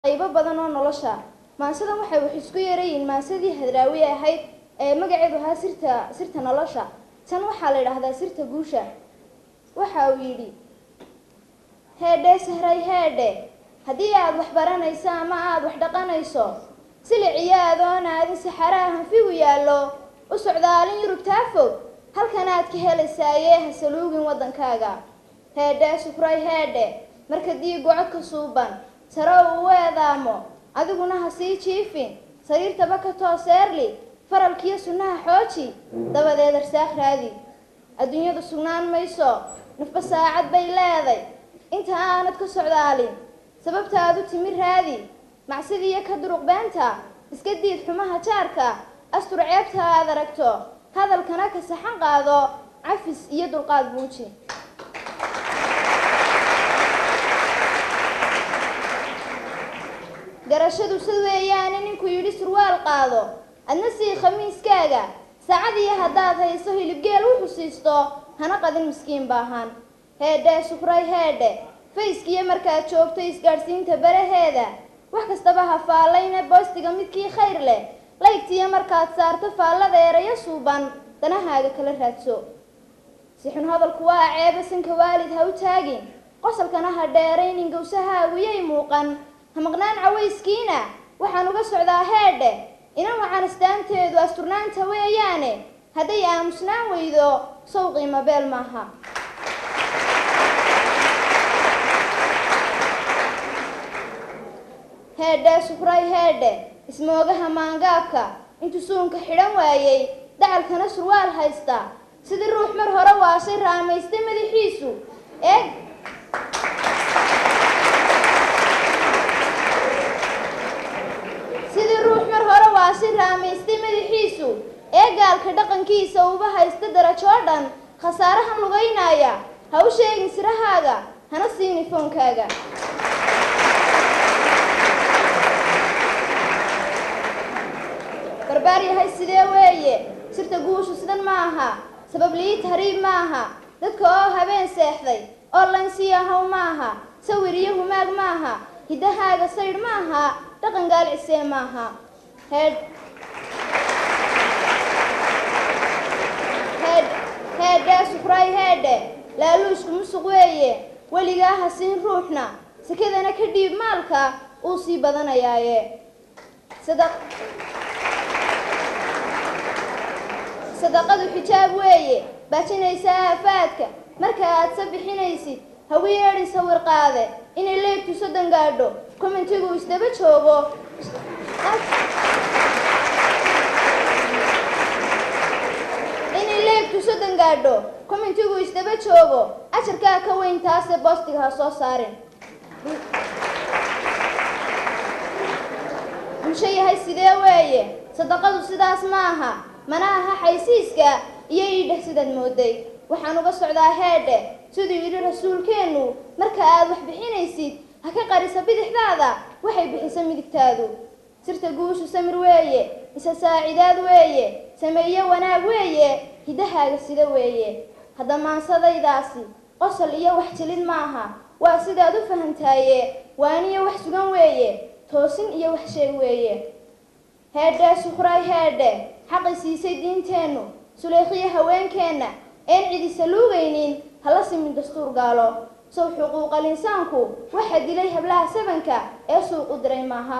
qaybo badan oo nolosha. Maansadan waxay wax isku yeerayin maansadii hadraawi ahayd ee magaceedu ahaa sirta nolosha. Tan waxaa la yiraahdaa sirta guusha. Waxa uu yiri heedhe sahray heedhe haddii aad wax baranayso ama aad wax dhaqanayso siliciyadoon aadin saxarahan figu yaallo u socdaalin yurubtaa fog halkan aad ka helaysaaye ha saluugin waddankaaga. Heedhe sukray heedhe marka diigu codka suuban sare u weedaamo adiguna ha sii jiifin sariirtaba ka tooseerli faralkiyo sunnaha xooji dabadeed arsaaq raadi. adduunyadu sugnaan mayso nafba saacad bay leeday inta aanad ka socdaalin sababta aad u timi raadi macsidiiyo ka duruq beenta iska diid xumaha jaarka astur ceebta aad aragto hadalkana ka saxan qaado cafis iyo dulqaad muuji. garashadu sid weeyaan ninku yidhi surwaal qaado adna sii khamiiskaaga saacadiyo haddaad hayso hilibgeel u xusiisto hana qadin miskiin baahan. heedhe sukray heedhe fayskiyo markaad joogto isgaadhsiinta baraheeda wax kastaba ha faallayna boostiga midkii khayr leh laygtiyo markaad saarto faallada erayo suuban danahaaga kala raadso. si xun hadalku waa ceeba sanka waalid ha u taagin qosalkana ha dheeraynin gawsahaagu yay muuqan ha maqnaan cawayskiina waxaan uga socdaa heedhe inan wacan astaanteedu asturnaanta weeyaane hadday aamusnaan weydo sow qiimo beel maaha. heedhe sukray heedhe ismoogaha maangaabka intuu suunka xidhan waayey dacalkana surwaal haysta sidii ruux mar hore waashay raamaystay madaxiisu eeg gaalka dhaqankiisa uba haysta darajoo dhan khasaarahan lugaynaya ha u sheegin sirahaaga hana siini foonkaaga. barbaar yahay sidee weeye sirta guushu sidan ma aha sabab lii tahriib ma aha dadka oo habeen seexday oo laynsiyahow ma aha sawir iyo humaag ma aha hiddahaaga saydh ma aha dhaqan gaalcisee ma aha. heedhe sukray heedhe laaluushku musuq weeye weligaa ha siin ruuxna sakadana ka dhiib maalka uu sii badanayaaye. sadaqadu xijaab weeye baajinaysaa aafaadka marka aad sabixinaysid hawi yeedhin sawir qaade inay leegtu soddon gaadho kommentigu isdaba joogo ajarkaa ka weyn taase boostiga ha soo saarin. bulsho yahay sidee weeye sadaqadu sidaas ma aha mana aha xaysiiska iyo iidheh sidaad mooday waxaan uga socdaa heedhe siduu yidhi rasuulkeennu marka aad wax bixinaysid ha ka qarisa bidixdaada waxay bixisa midigtaadu. sirta guushu samir weeye isa saacidaad weeye sameeye wanaag weeye hiddahaaga sida weeye. hadda maansadaydaasi qosol iyo wax jilid maaha waa sidaad u fahantaaye waaniyo wax sugan weeye toosin iyo wax sheeg weeye. heedhe sukray heedhe xaqi siisay diinteennu suleekhiyo haweenkeenna een cidisa luugaynin hala simin dastuur gaalo sow xuquuqal insaanku waxa dilay hablaha sabanka ee suuq u diray maaha.